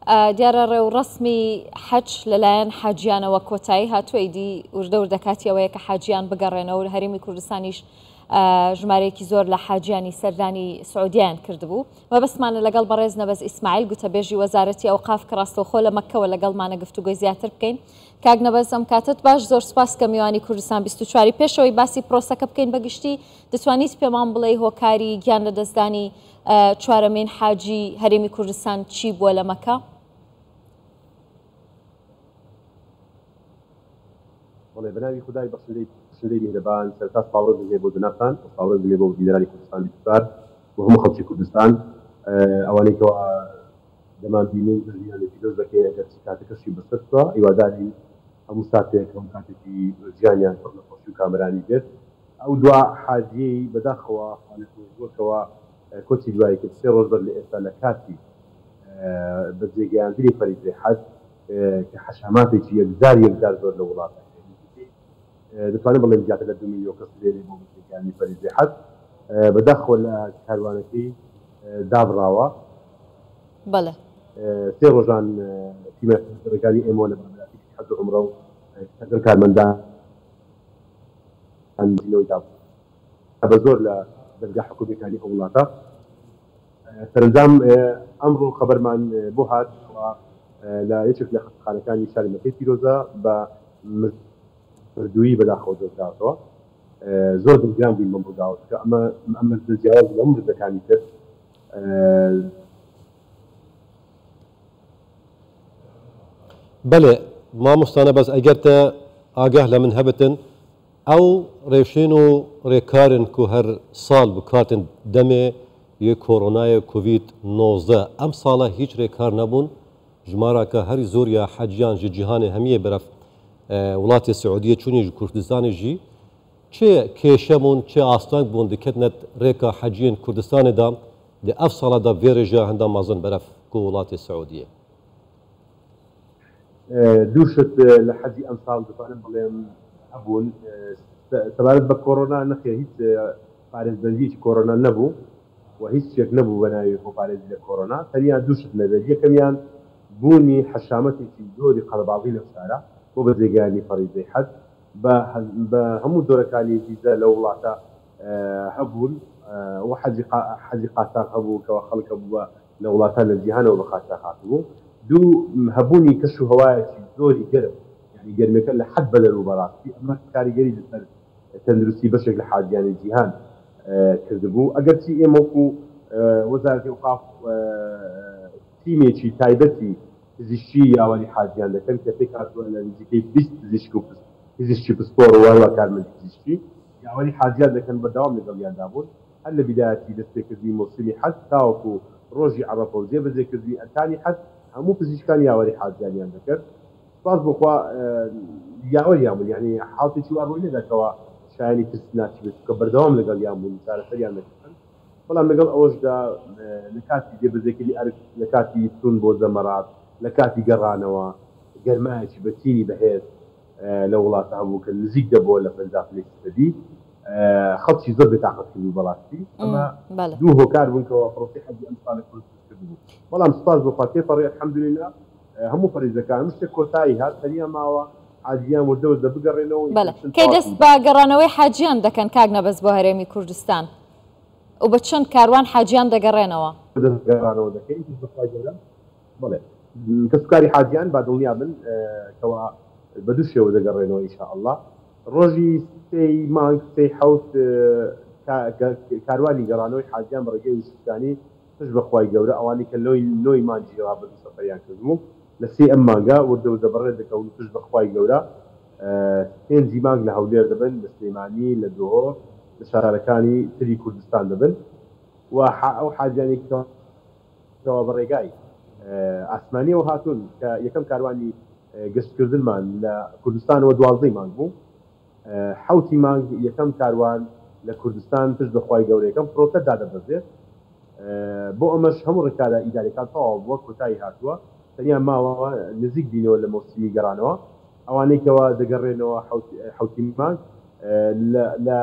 دیارە ڕێوڕەسمی حەج لەلایەن حاجیانەوە کۆتایی هاتووەیدی وردە وردەکاتیەوەیە کە حاجیان بگەڕێنەوە لە هەرێمی کوردستانیش ژمارەیەکی زۆر لە حاجیانی سەردانی سعودیان کردبوو مەبەستمانە لەگەڵ بەڕێز نەبەز ئیسماعیل گوتەبێژی وەزارەتی ئەوقاف کە ڕاستەوخۆ لە مەککەوە لەگەڵمانە گفتوگۆی زیاتر بکەین. کاک نەبەز ئەم کاتت باش، زۆر سپاس کە میوانی کوردستان 24 پێشەوەی باسی پرۆسەکە بکەین بەگشتی دەتوانیت پێمان بڵێ هۆکاری گیان لە دەستدانی چوارەمین حاجی هەرێمی کوردستان چی بووە لە مەککە؟ بەناوی خدای بەخشندەی میهرەبان سەرتا سپاڕۆ دەژێ بۆ جەنابتان، سپاڕۆ دەژێ بۆ وەزیرانی کوردستان بیستوار و هەموو خەڵکی کوردستان ئەوانەی کەوا دەمانبینن ژیانێکی دۆست دەکەین ئەگەر کاتەکەشی بەسەرتوە هیواداری هەموو ساتێک هەموو کاتێکی ژیانیان پڕ لە خۆشی و کامەرانی بێت. ئەو دوا حاجیەی بەداخەوە خانەکۆزۆرەوە کۆچی دوایی کرد 3 ڕۆژ بەر لە ئێستا لە کاتی بە جێگەیاندنی فەریزەی حەج کە حەشاماتێکی یەکجار زۆر لە وڵاتە دەتوانێت بڵێن زیاتر لە 2 میلیۆن کەس لێرەی بۆ جێگەیاندنی فەریزەی حەج بەداخەوە لە کاروانەکەی دابڕاوە. بەڵێ 3 ڕۆژان تیمەکانی ئێمە لە بەرامبەری حەج و عومرە و کارمەندان بە زۆر لە دەرگا حکوومەتەکانی ئەو وڵاتە سەرنجام ئەمڕۆ خەبەرمان بۆ هات لە یەکێک لە خانەکانی شاری مەکەی پیرۆزە بە مردووی بەداخەوە دۆزراوەتەوە. زۆر دڵگران بووین بەم ڕووداوە کە ئەمە جیاواز لە مردەکانی تر بەڵێ مامۆستانە بەس ئەگەرتە ئاگاه لە من هەبتن ئەو ڕێوشێن و ڕێکارن کو هەر ساڵ بکاتن دەمێ یە کۆرۆنایە کوڤید 19 ئەم ساڵە هیچ ڕێکار نەبوون ژمارەکە هەری زۆر یا حەجیان ژی جیهانێ هەمیە بەرەف وڵاتی سعودیە چونی کوردستانی ژی چێ کێشەمون چێ ئاستانگ بوون دکردنەت ڕێکا حەجیین کوردستانێدا لە ئەف ساڵەدا vێرێژە هەندا مازن بەرەف کو وڵاتی سعودیە. دووشت لە حەجی ئەم ساڵ دەتوانم بڵێم هەبوون سەبارەت بە کۆرۆنا نەخێ هیچ پارێزبەندیی کۆرۆنا نەبوو و هیچ شتێک نەبوو بەناوی بۆ پارێزی لە کۆرۆنا تەنیا دووشت نەبێت. یەکەمیان بوونی حەشامەتێکی زۆری قەڵەباڵغی لە شارە بۆ بە جێگەیاندنی فەریزەی حەج بە هەموو جۆرەکانی ڤیزە لە وڵاتە هەبوون و حەجی قاچاق هەبوو کەەوە خەڵکە بووە لە وڵاتان لە جیهانەوە بە قاچاق هاتبوو. دوو هەبوونی کەش و هەوایەکی زۆری گەرم یعنی گەرمەکە لە حەد بەدەر و بەڕاستی ئەمە کاریگەری لەسەر تەندروستی بەشێک لە حاجیانی جیهان کردبوو. ئەگەرچی ئێمە وەکو وەزارەتی ئەوقاف تیمێکی تایبەتی پزیشکی یاوەری حاجیان دەکەن کە پێک هاتووە لە نزیکەی 20 پزیشکی پسپۆر و وەروە کارمەندی پزیشکی یاوەری حاجیان دەکەن بەداوام لەگەڵیاندا بوون هەر لە بیدایەتی دەستپێکردنی مۆسمی حەج تاوەکو ڕۆژی عەرەفە و جێبەجێکردنی ئەرکانی حەج هەموو پزیشکان یاوەری حاجیانیان دەکرد. سپاس بخوا یاوەریان بوون یعنی حاڵێکی وا ڕووی نەداکەوە شایانی ترس ناچی بێت کە بەردەوام لەگەڵیان بوون چارەسەریان دەکردن. بەڵام لەگەڵ ئەوەشدا لە کاتی جێبەجێکردنی ئەرک لە کاتی چوون بۆ زەمەرات لە کاتی گەڕانەوە گەرمایەکی بەچینی بەهێز لە وڵاتە هەبوو کە نزیک دەبووە لە 50% خەڵکی زۆر بێتاقەت کردبوو بەڵاستی. ئەمە دوو هۆکار بوون کەەوە پرۆسی حەجی ئەم ساڵە کردبوو. بەڵام سپاس بخوا تێپەڕی الحەمدوللیلا هەموو فەریزەکان شتێک کۆتایی هات تەنیا ماوە حاجیان وردەوردە بگەڕێنەوە. کەی دەست بە گەڕانەوەی حاجیان دەکەن کاک نەبەز بۆ هەرێمی کوردستان و بە چەند کاروان حاجیان دەگەڕێنەوە؟ گەڕانەوە دەکەین بڵێ کەسوکاری حاجیان با دڵنیا بن کەوا بە دوو شێوە دەگەڕێنەوە ئینشاءالله. ڕۆژی سێی مانگ سێی حەوت کاروانی گەڕانەوەی حاجیان بە ڕێگەی وشکانی پش بەخوای گەورە ئەوانی کە لۆی مانجیەوە بە سەفەریان کردبوو لە سێ ئەم مانگە وردەوردە بەڕێ دەکەون پش بەخوای گەورە پێنجی مانگ لە هەولێر دەبن لە سلێمانی لە دۆهۆر لە شارەکانی تری کوردستان دەبن و ئەو حاجیانی کەوا بە ڕێگای ئاسمانیەوە هاتوون کە یەکەم کاروانی گەشتکردنمان لە کوردستانەوە 12 مانگ بوو. حوتی مانگ یەکەم کاروان لە کوردستان پشت بەخوای گەورە یەکەم فڕۆکە دادەبەزێت. بۆ ئەمەش هەموو ڕێکارە ئیداریەکان تەواو بووە کۆتایی هاتووە تەنیا ماوە نزیک بینەوە لە مۆسمی گەڕانەوە ئەوانەی کەەوە دەگەڕێنەوە حوتی مانگ لە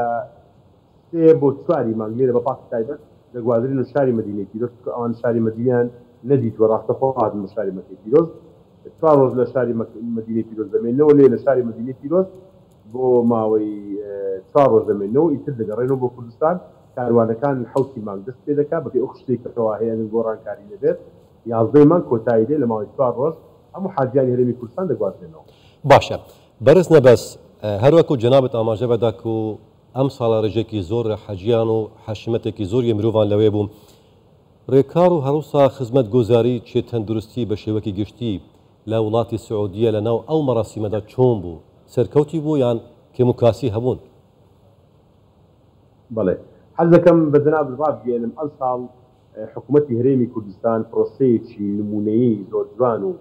3 بۆ 4 مانگ لێرە بە پاس تایبەت دەگوازرین و شاری مەدینەی پیرۆز ئەوان شاری مەدینیان ندیت و ڕاستەخۆ هاتن بە شاری مەکەی پیرۆز 4 ڕۆژ لە شاری مدینەی پیرۆز دەمێنەوە لێ لە شاری مدینەی پیرۆز بۆ ماوەی 4 ڕۆژ دەمێنەوە ئیتر دەگەڕێنەوە بۆ کوردستان کاروانەکان حوتی مانگ دەست پێ دەکات بەپێی ئەو شتێکەوە هەیە گۆڕانکاری دەبێت 11 مانگ کۆتایی دێ لە ماوەی 4 ڕۆژ هەموو حاجیانی هەرێمی کوردستان دەگوازێنەوە. باشە بەرز نەبەس هەروەکو جەنابەت ئاماژە بەدا و ئەم ساڵە ڕێژێکی زۆر حەجیان و حەشمەتێکی زۆری مرۆڤان لەوێ بوو ڕێکار و هەروسا خزمەت گۆزاری چێ تەندروستی بە شێوەکی گشتی لە وڵاتی سعودیە لەناو ئەو مەراسیمەدا چۆن بوو سەرکەوتی بوو یان کێموکاسی هەبوون؟ بەڵێ حەز دەکەم بە جەناب ڕابگەێنم ئەم ساڵ حکوومەتی هەرێمی کوردستان پرۆسەیەکی نمونەیی زۆر جوان و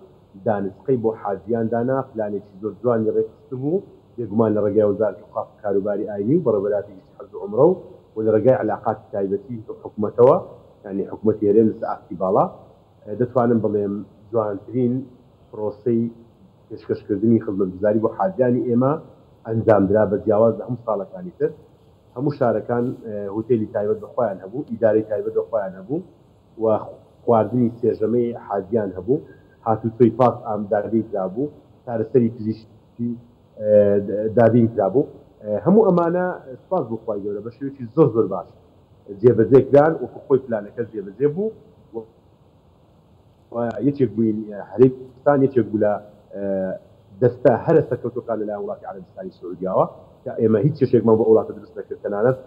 دانسقەی بۆ حاجیان دانا پلانێکی زۆر جوانی ڕێکخست بوو بێگومان لە ڕێگای وەزارەتی ئەوقاف و کاروباری ئاینی و بەڕێوەبەراتی حەج و عومرە و لە ڕێگای علاقاتی تایبەتی حکوومەتەوە یعنی حکوومەتی هەرێم لە سەعاتی باڵا دەتوانم بڵێم جوانترین پرۆسەی پێشکەشکردنی خزمەتگوزاری بۆ حاجیانی ئێمە ئەنجامدرا بە جیاواز لە هەموو ساڵەکانی تر هەموو شارەکان هۆتێلی تایبەت بەخۆیان هەبوو ئیدارەی تایبەت بەخۆیان هەبوو و خواردنی سێژەمەی حاجیان هەبوو هاتوچۆی پاس ئامداری کرابوو چارەسەری پزیشکی دابین کرابوو هەموو ئەمانە سپاس بۆ خوای گەورە بە شێوەیەکی زۆر زۆر باش جێبەجێکران وەکو خۆی پلانەکە جێبەجێ بوو یەکێک بووین هەرێمی کوردستان یەکێک بوو لە دەستە هەرە سەرکەوتوەکان لەلایەن وڵاتی عەرەبستانی سعودیەوە کە ئێمە هیچ کێشێکمان بۆ وڵاتە دروست نەکرد تەنانەت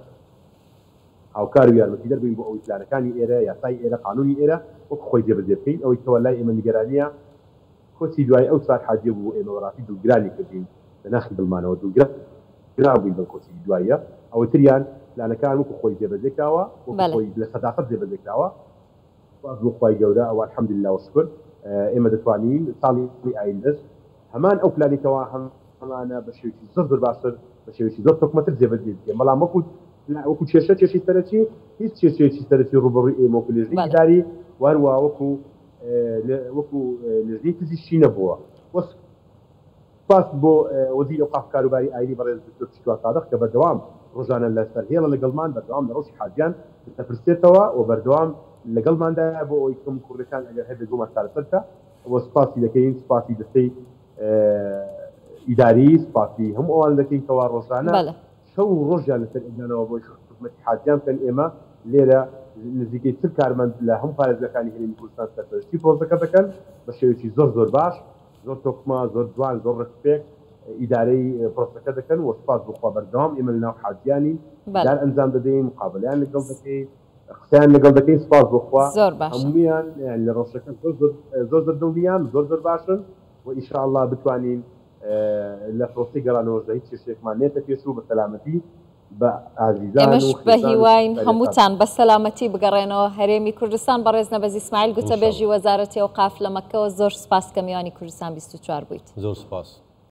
هاوکار و یارمەتیدەر بووین بۆ ئەوەی پلانەکانی ئێرە یاسای ئێرە قانونی ئێرە وەکو خۆی جێبەجێ بکەین ئەوەی کەوە لای ئێمە نیگەرانیە کۆچی دوای ئەو چوار حاجی بوو ئێمە وەڕاستی دڵگرانی کردین لە ناخی دڵمانەوە دڵگرابووین بە کۆچی دواییە ئەوەی تریان پلانەکان وەکو خۆی جێبەجێکراوە وەکو خۆی لە سەداقەت جێبەجێکراوە بۆ خوای گەورە ئەوە الحەمدولله وشکر ئێمە دەتوانین ساڵی ئایندەش هەمان ئەو پلانێکەوە هەمانە بە شێوەیەکی زۆر زۆر باشتر بە شێوەیەکی زۆر تۆکمەتر جێبەجێ بکەین بەڵام وەکو کێشەی سەرەکی هیچ کێشەیەکی سەرەکی ڕوبەڕووی ئێمە وەکو لێژنەی ئیداری وەروە وەکو لێژنەی پزیشکی نەبووە سپاس بۆ وەزیری ئەوقاف و کاروباری ئاینی بەڕێز دکتۆر چیتوا سادق کە بەردەوام ڕۆژانە لەسەر هێڵە لەگەڵمان بەردەوام لە ڕۆژی حاجیان دەپرسێتەوە و بەردەوام لەگەڵماندایە بۆ ئەوەی کەم کوردەکان ئەگەر هەبێت بۆمان چارەسەرکە وە سپاسی دەکەین سپاسی دەستەی ئیداری سپاسی هەموو ئەوان دەکەین کەوا ڕۆژانە شەو ڕۆژیان لەسەر ئەدانەوە بۆی خزمەتی حاجیان بکەن ئێمە لێرە نزیکەی تر کارمەند لە هەموو پارێزەکانی هەرێمی کوردستان سەرپەرشتی پرۆژەکە دەکەن بە شێوەیەکی زۆر زۆر باش زۆر تۆکمە زۆر جوان زۆر ڕسپێک ئیدارەی پرۆژەکە دەکەن و سپاس بۆخوا بەردەوام ئێمە لەناو حاجیانی دار ئەنجام دەدەین مقابلەیان لەگەڵ دەکەین قسەیان لەگەڵ دەکەین سپاس بۆخوا هەموویان لە ڕۆژەکە زۆر زۆر دڵنیان زۆر زۆر باشن و ئینشاءالله بتوانین لە پرۆسی گەڕانەوەژە هیچ کێشێکمان نێتە پێشوو بە سەلامەتی بە ئازیزان ئێمەش بە هیواین هەمووتان بە سەلامەتی بگەڕێنەوە هەرێمی کوردستان بەڕێز نەبەز ئیسماعیل گوتەبێژی وەزارەتی ئەوقاف لە مەککەوە زۆر سپاس کە میوانی کوردستان 24 بوویت. زۆر سپاس.